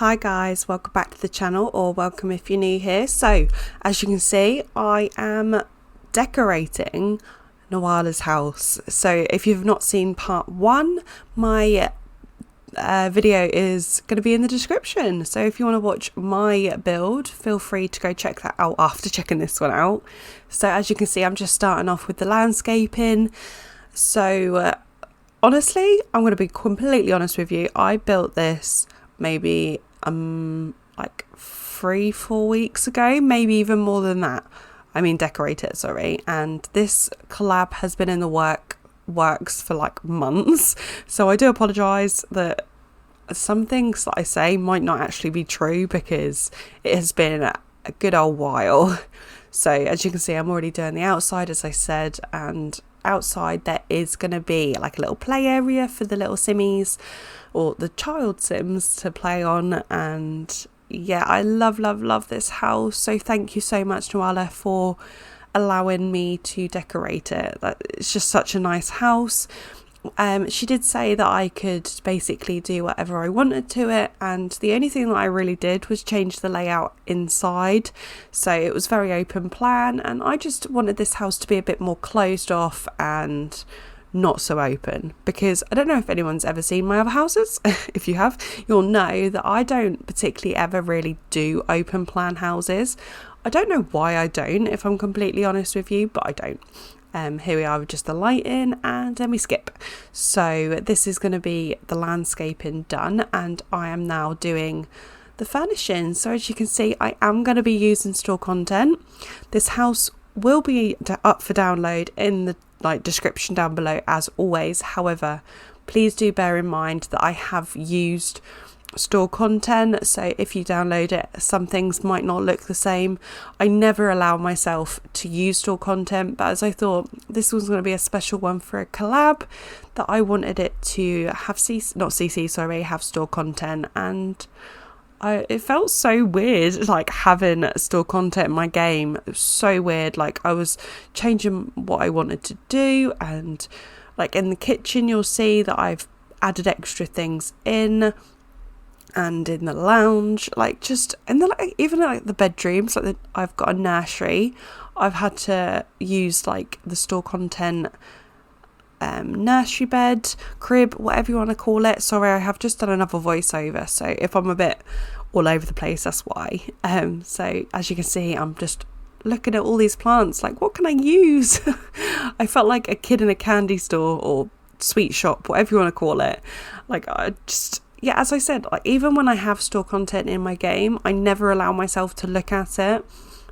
Hi guys, welcome back to the channel, or welcome if you're new here. So as you can see, I am decorating Nuala's house. So if you've not seen part one, my video is going to be in the description. So if you want to watch my build, feel free to go check that out after checking this one out. So as you can see, I'm just starting off with the landscaping. So honestly, I'm going to be completely honest with you. I built this maybe like 3-4 weeks ago, maybe even more than that. I mean decorate it, sorry. And this collab has been in the works for like months, so I do apologize that some things that I say might not actually be true, because it has been a good old while. So as you can see, I'm already doing the outside, as I said, and outside there is going to be like a little play area for the little simmies, or the child sims, to play on. And yeah, I love this house. So thank you so much, Nuala, for allowing me to decorate it. It's just such a nice house. She did say that I could basically do whatever I wanted to it, and the only thing that I really did was change the layout inside. So it was very open plan, and I just wanted this house to be a bit more closed off and not so open, because I don't know if anyone's ever seen my other houses. If you have, you'll know that I don't particularly ever really do open plan houses. I don't know why I don't, if I'm completely honest with you, but I don't. Here we are with just the lighting, and then we skip. So this is going to be the landscaping done, and I am now doing the furnishing. So as you can see, I am going to be using store content. This house will be up for download in the description down below as always. However, please do bear in mind that I have used store content, so if you download it, some things might not look the same. I never allow myself to use store content, but as I thought this was going to be a special one for a collab, that I wanted it to have have store content. And it felt so weird, like having store content in my game. It was so weird. Like I was changing what I wanted to do, and like in the kitchen you'll see that I've added extra things in, and in the lounge, like just in the even like the bedrooms, like I've got a nursery. I've had to use like the store content nursery bed, crib, whatever you want to call it. Sorry, I have just done another voiceover, so if I'm a bit all over the place, that's why. So as you can see, I'm just looking at all these plants, like what can I use? I felt like a kid in a candy store or sweet shop, whatever you want to call it. Like I just, yeah, as I said, like even when I have store content in my game, I never allow myself to look at it,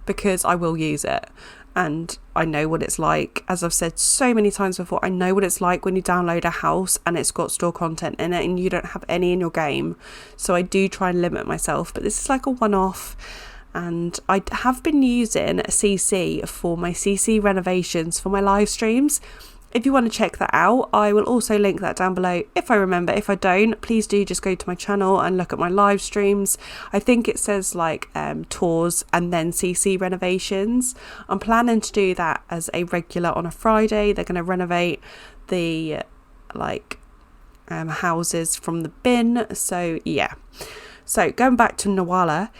because I will use it. And I know what it's like. As I've said so many times before, I know what it's like when you download a house and it's got store content in it and you don't have any in your game. So I do try and limit myself, but this is like a one-off. And I have been using CC for my CC renovations for my live streams. If you want to check that out, I will also link that down below if I remember. If I don't, please do just go to my channel and look at my live streams. I think it says like tours and then CC renovations. I'm planning to do that as a regular on a Friday. They're going to renovate the houses from the bin. So yeah. So going back to Nuala,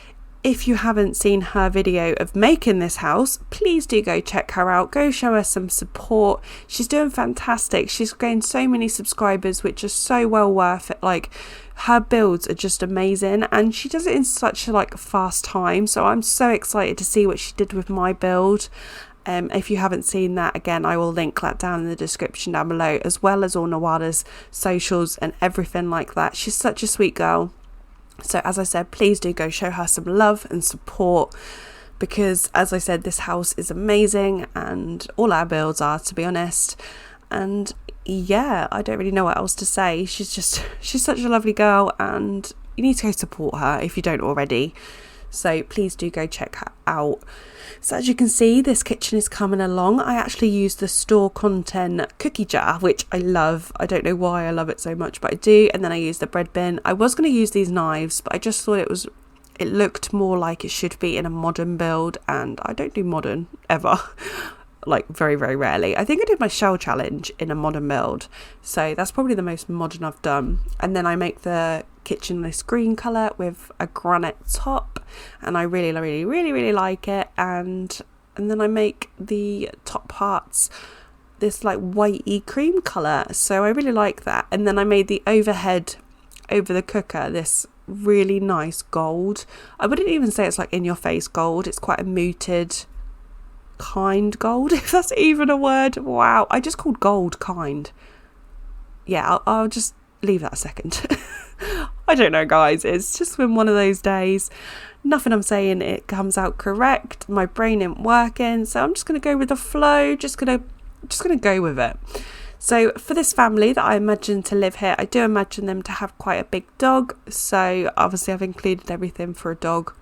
if you haven't seen her video of making this house, please do go check her out. Go show her some support. She's doing fantastic. She's gained so many subscribers, which is so well worth it. Like her builds are just amazing, and she does it in such a fast time. So I'm so excited to see what she did with my build. If you haven't seen that, again, I will link that down in the description down below, as well as all Nuala's socials and everything like that. She's such a sweet girl. So as I said, please do go show her some love and support, because as I said, this house is amazing, and all our builds are, to be honest. And yeah, I don't really know what else to say. She's such a lovely girl, and you need to go support her if you don't already. So please do go check her out. So as you can see, this kitchen is coming along. I actually used the store content cookie jar, which I love. I don't know why I love it so much, but I do. And then I used the bread bin. I was going to use these knives, but I just thought it looked more like it should be in a modern build, and I don't do modern ever. like very, very rarely. I think I did my shell challenge in a modern build, so that's probably the most modern I've done. And then I make the kitchen this green colour with a granite top, and I really like it. And then I make the top parts this like whitey cream colour, so I really like that. And then I made the overhead over the cooker this really nice gold. I wouldn't even say it's like in your face gold, it's quite a muted kind gold, if that's even a word. Wow, I just called gold kind. Yeah, I'll just leave that a second. I don't know, guys, it's just been one of those days. Nothing I'm saying it comes out correct, my brain ain't working, so I'm just gonna go with the flow, just gonna go with it. So for this family that I imagine to live here, I do imagine them to have quite a big dog, so obviously I've included everything for a dog.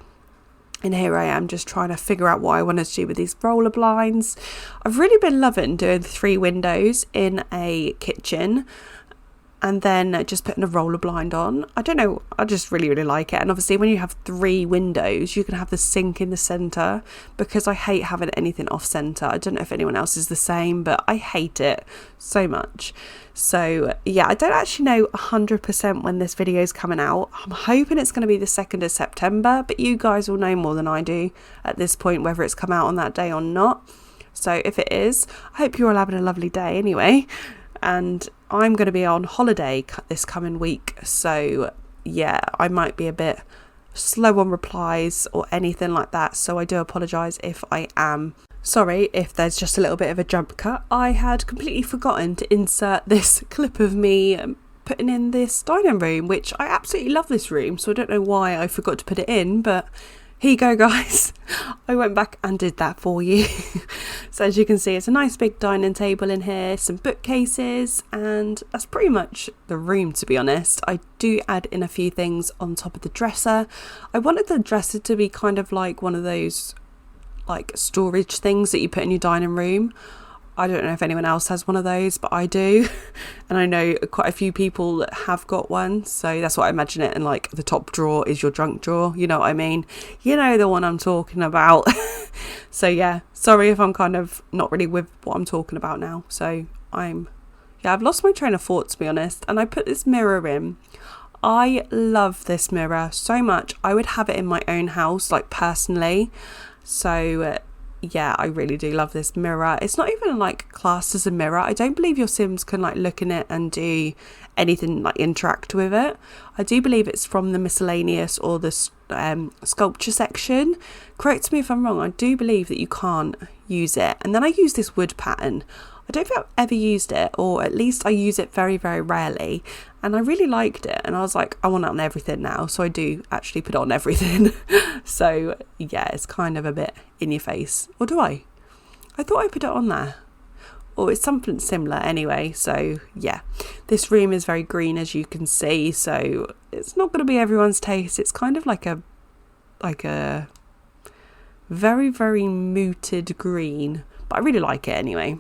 And here I am just trying to figure out what I want to do with these roller blinds. I've really been loving doing 3 windows in a kitchen and then just putting a roller blind on. I don't know, I just really like it. And obviously when you have 3 windows, you can have the sink in the centre, because I hate having anything off centre. I don't know if anyone else is the same, but I hate it so much. So yeah, I don't actually know 100% when this video is coming out. I'm hoping it's going to be the 2nd of September, but you guys will know more than I do at this point whether it's come out on that day or not. So if it is, I hope you're all having a lovely day anyway. And I'm going to be on holiday this coming week, so yeah, I might be a bit slow on replies or anything like that, so I do apologise if I am. Sorry if there's just a little bit of a jump cut. I had completely forgotten to insert this clip of me putting in this dining room, which I absolutely love this room, so I don't know why I forgot to put it in, but here you go, guys. I went back and did that for you. So as you can see, it's a nice big dining table in here, some bookcases, and that's pretty much the room, to be honest. I do add in a few things on top of the dresser. I wanted the dresser to be kind of like one of those like storage things that you put in your dining room. I don't know if anyone else has one of those, but I do. And I know quite a few people that have got one. So that's what I imagine it. And like the top drawer is your junk drawer. You know what I mean? You know the one I'm talking about. So yeah, sorry if I'm kind of not really with what I'm talking about now. So I've lost my train of thought, to be honest. And I put this mirror in. I love this mirror so much. I would have it in my own house, like personally. So yeah, I really do love this mirror. It's not even like classed as a mirror. I don't believe your Sims can like look in it and do anything like interact with it. I do believe it's from the miscellaneous or the sculpture section. Correct me if I'm wrong. I do believe that you can't use it. And then I use this wood pattern. I don't think I've ever used it, or at least I use it very, very rarely. And I really liked it. And I was like, I want it on everything now. So I do actually put it on everything. So yeah, it's kind of a bit in your face. Or do I? I thought I put it on there. Or it's something similar anyway. So yeah, this room is very green, as you can see. So it's not going to be everyone's taste. It's kind of like a very, very muted green. But I really like it anyway.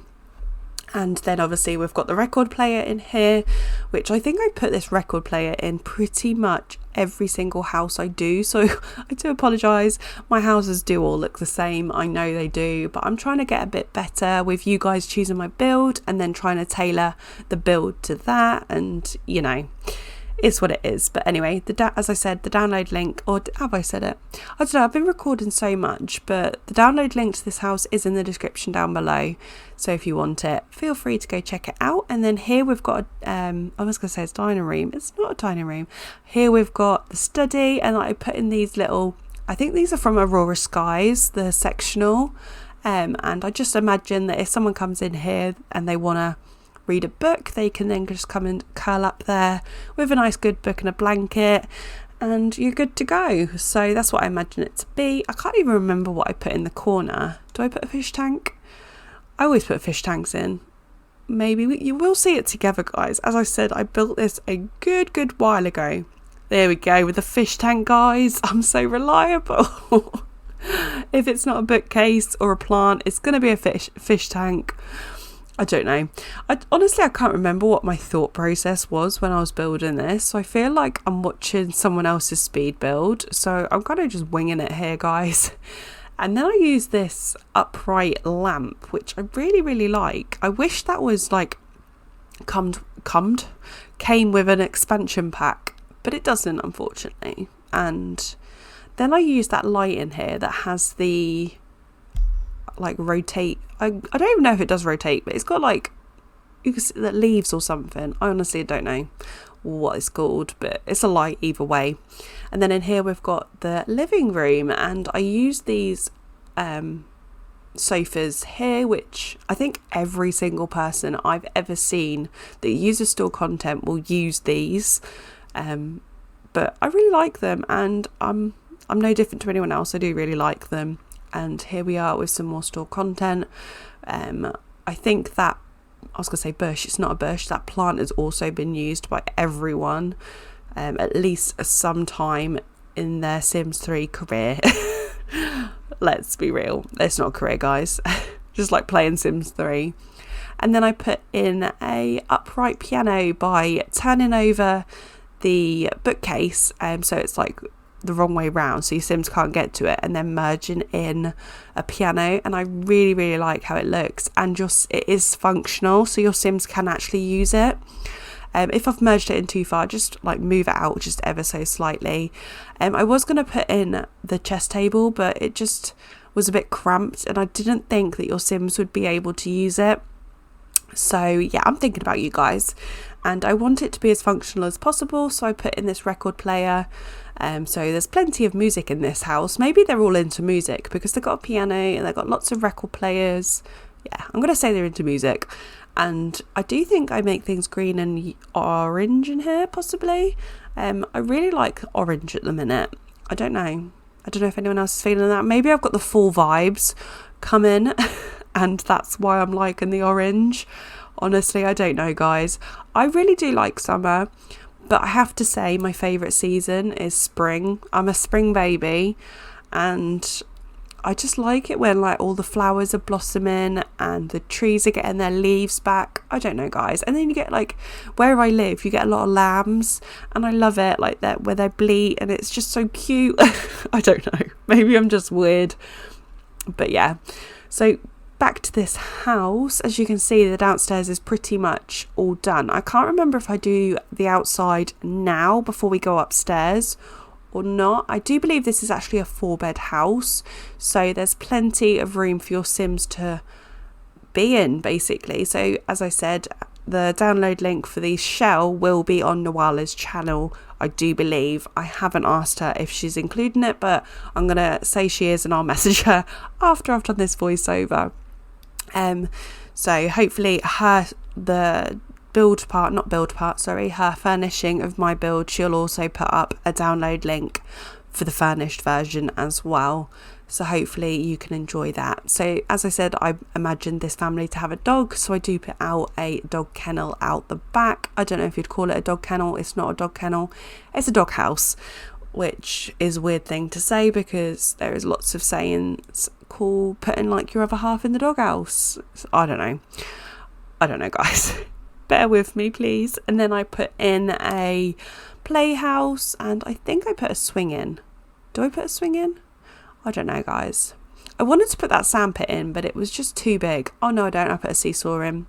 And then obviously we've got the record player in here, which I think I put this record player in pretty much every single house I do. So I do apologise. My houses do all look the same. I know they do, but I'm trying to get a bit better with you guys choosing my build and then trying to tailor the build to that. And you know, it's what it is. But anyway, as I said, the download link, or have I said it? I don't know, I've been recording so much, but the download link to this house is in the description down below. So if you want it, feel free to go check it out. And then here we've got, I was going to say it's dining room. It's not a dining room. Here we've got the study, and I put in these little, I think these are from Aurora Skies, the sectional. And I just imagine that if someone comes in here and they want to read a book, they can then just come and curl up there with a nice good book and a blanket, and you're good to go. So that's what I imagine it to be. I can't even remember what I put in the corner. Do I put a fish tank? I always put fish tanks in. Maybe you will see it together, guys. As I said, I built this a good while ago. There we go with the fish tank, guys. I'm so reliable. If it's not a bookcase or a plant, it's going to be a fish tank. I don't know. Honestly, I can't remember what my thought process was when I was building this. So I feel like I'm watching someone else's speed build. So I'm kind of just winging it here, guys. And then I use this upright lamp, which I really like. I wish that was like came with an expansion pack, but it doesn't, unfortunately. And then I use that light in here that has the like rotate. I don't even know if it does rotate, but it's got like, you can see the leaves or something. I honestly don't know what it's called, but it's a light either way. And then in here we've got the living room, and I use these sofas here, which I think every single person I've ever seen that uses store content will use these, but I really like them, and I'm no different to anyone else. I do really like them. And here we are with some more store content. I think that, I was going to say bush, it's not a bush, that plant has also been used by everyone at least some time in their Sims 3 career. Let's be real, it's not a career, guys. Just like playing Sims 3. And then I put in a upright piano by turning over the bookcase, so it's like the wrong way round, so your Sims can't get to it, and then merging in a piano. And I really like how it looks, and just it is functional, so your Sims can actually use it. If I've merged it in too far, just like move it out just ever so slightly. I was going to put in the chess table, but it just was a bit cramped, and I didn't think that your Sims would be able to use it. So yeah, I'm thinking about you guys, and I want it to be as functional as possible, so I put in this record player. So there's plenty of music in this house. Maybe they're all into music because they've got a piano and they've got lots of record players. Yeah, I'm going to say they're into music. And I do think I make things green and orange in here, possibly. I really like orange at the minute. I don't know if anyone else is feeling that. Maybe I've got the fall vibes coming and that's why I'm liking the orange. Honestly, I don't know, guys. I really do like summer, but I have to say my favourite season is spring. I'm a spring baby, and I just like it when like all the flowers are blossoming and the trees are getting their leaves back. I don't know, guys. And then you get like, where I live, you get a lot of lambs, and I love it, like that where they bleat, and it's just so cute. I don't know, maybe I'm just weird, but yeah. So back to this house, as you can see, the downstairs is pretty much all done. I can't remember if I do the outside now before we go upstairs or not. I do believe this is actually a 4-bed house, so there's plenty of room for your Sims to be in, basically. So as I said, the download link for the shell will be on Nuala's channel, I do believe. I haven't asked her if she's including it, but I'm gonna say she is, and I'll message her after I've done this voiceover. So hopefully her furnishing of my build, she'll also put up a download link for the furnished version as well, so hopefully you can enjoy that. So as I said, I imagined this family to have a dog, so I do put out a dog kennel out the back. I don't know if you'd call it a dog kennel. It's not a dog kennel, it's a dog house, which is a weird thing to say because there is lots of sayings called putting like your other half in the doghouse. I don't know, guys. Bear with me, please. And then I put in a playhouse, and I think I put a swing in. Do I put a swing in? I don't know, guys. I wanted to put that sandpit in, but it was just too big. Oh no, I don't. I put a seesaw in.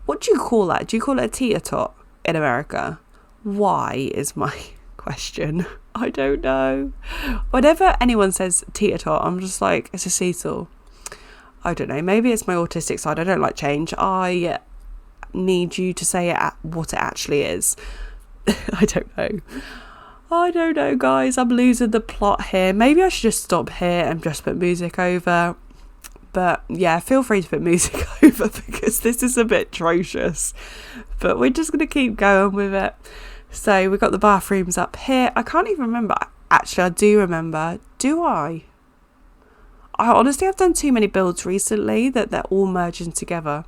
What do you call that? Do you call it a teeter-tot in America? Why is my question. I don't know. Whenever anyone says teeter-tot, I'm just like, it's a seesaw. I don't know. Maybe it's my autistic side. I don't like change. I need you to say what it actually is. I don't know, guys. I'm losing the plot here. Maybe I should just stop here and just put music over. But yeah, feel free to put music over because this is a bit atrocious. But we're just going to keep going with it. So we've got the bathrooms up here. I can't even remember. Actually, I do remember. Do I? I honestly have done too many builds recently that they're all merging together.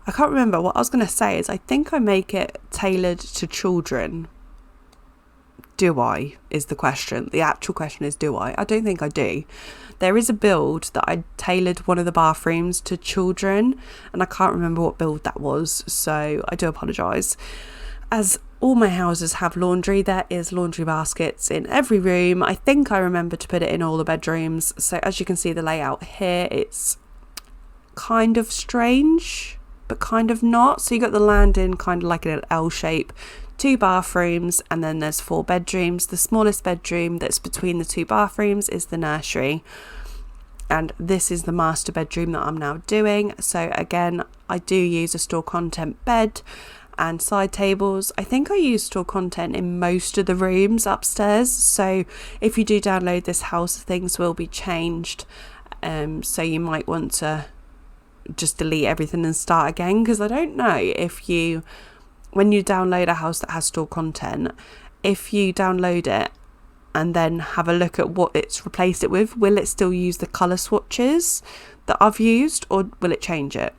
I can't remember. What I was going to say is I think I make it tailored to children. Do I? Is the question. The actual question is, do I? I don't think I do. There is a build that I tailored one of the bathrooms to children, and I can't remember what build that was, so I do apologise. As all my houses have laundry. There is laundry baskets in every room. I think I remember to put it in all the bedrooms. So as you can see the layout here, it's kind of strange, but kind of not. So you got the landing kind of like an L shape, 2 bathrooms, and then there's 4 bedrooms. The smallest bedroom that's between the 2 bathrooms is the nursery. And this is the master bedroom that I'm now doing. So again, I do use a store content bed and side tables. I think I use store content in most of the rooms upstairs. So if you do download this house, things will be changed. So you might want to just delete everything and start again, because I don't know if you, when you download a house that has store content, if you download it and then have a look at what it's replaced it with, will it still use the colour swatches that I've used, or will it change it?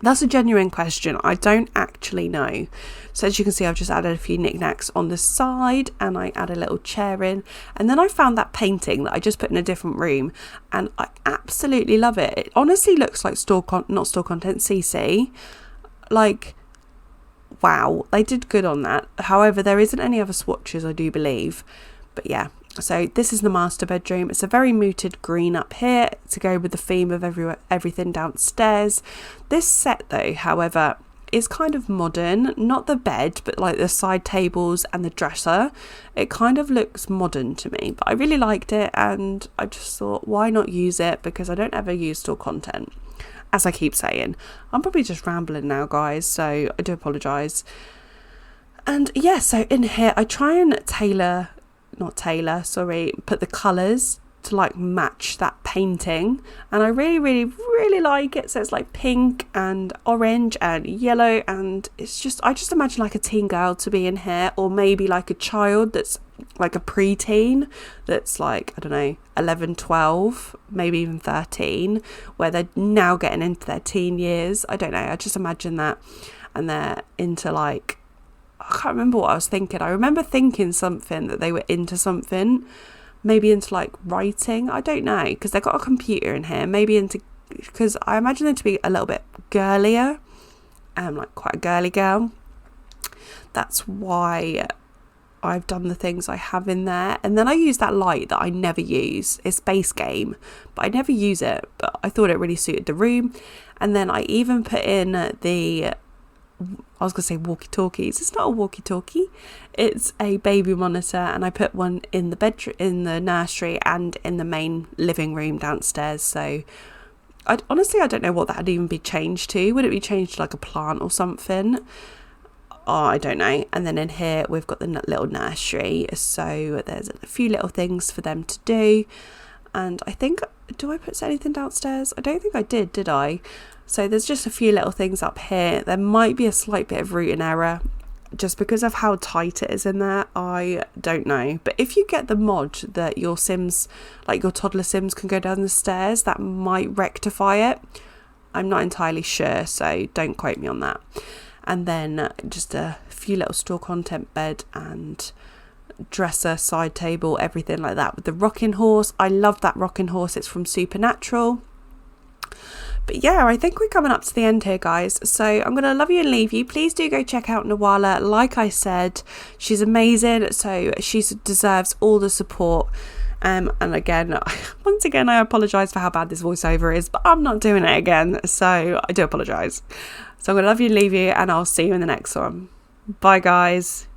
That's a genuine question. I don't actually know. So as you can see, I've just added a few knickknacks on the side, and I add a little chair in. And then I found that painting that I just put in a different room, and I absolutely love it. It honestly looks like not store content, CC. Like, wow, they did good on that. However, there isn't any other swatches, I do believe. But yeah, so this is the master bedroom. It's a very muted green up here to go with the theme of everything downstairs. This set though, however, is kind of modern. Not the bed, but like the side tables and the dresser. It kind of looks modern to me, but I really liked it, and I just thought, why not use it? Because I don't ever use store content, as I keep saying. I'm probably just rambling now, guys, so I do apologise. And yeah, so in here I try and put the colours to like match that painting, and I really like it. So it's like pink and orange and yellow, and it's just, I just imagine like a teen girl to be in here, or maybe like a child that's like a preteen that's like, I don't know, 11, 12, maybe even 13, where they're now getting into their teen years. I don't know, I just imagine that, and they're into like, I can't remember what I was thinking. I remember thinking something that they were into something, maybe into like writing. I don't know, because they've got a computer in here. Maybe into, because I imagine them to be a little bit girlier, like quite a girly girl. That's why I've done the things I have in there. And then I use that light that I never use. It's base game, but I never use it. But I thought it really suited the room. And then I even put in the, I was going to say walkie-talkies. It's not a walkie-talkie. It's a baby monitor, and I put one in the bedroom, in the nursery, and in the main living room downstairs. So honestly, I don't know what that would even be changed to. Would it be changed to like a plant or something? Oh, I don't know. And then in here we've got the little nursery. So there's a few little things for them to do. And I think, do I put anything downstairs? I don't think I did I? So there's just a few little things up here. There might be a slight bit of routing error just because of how tight it is in there. I don't know. But if you get the mod that your Sims, like your toddler Sims, can go down the stairs, that might rectify it. I'm not entirely sure, so don't quote me on that. And then just a few little store content bed and dresser, side table, everything like that with the rocking horse. I love that rocking horse. It's from Supernatural. But yeah, I think we're coming up to the end here, guys. So I'm going to love you and leave you. Please do go check out Nuala. Like I said, she's amazing. So she deserves all the support. And again, once again, I apologise for how bad this voiceover is, but I'm not doing it again. So I do apologise. So I'm going to love you and leave you, and I'll see you in the next one. Bye, guys.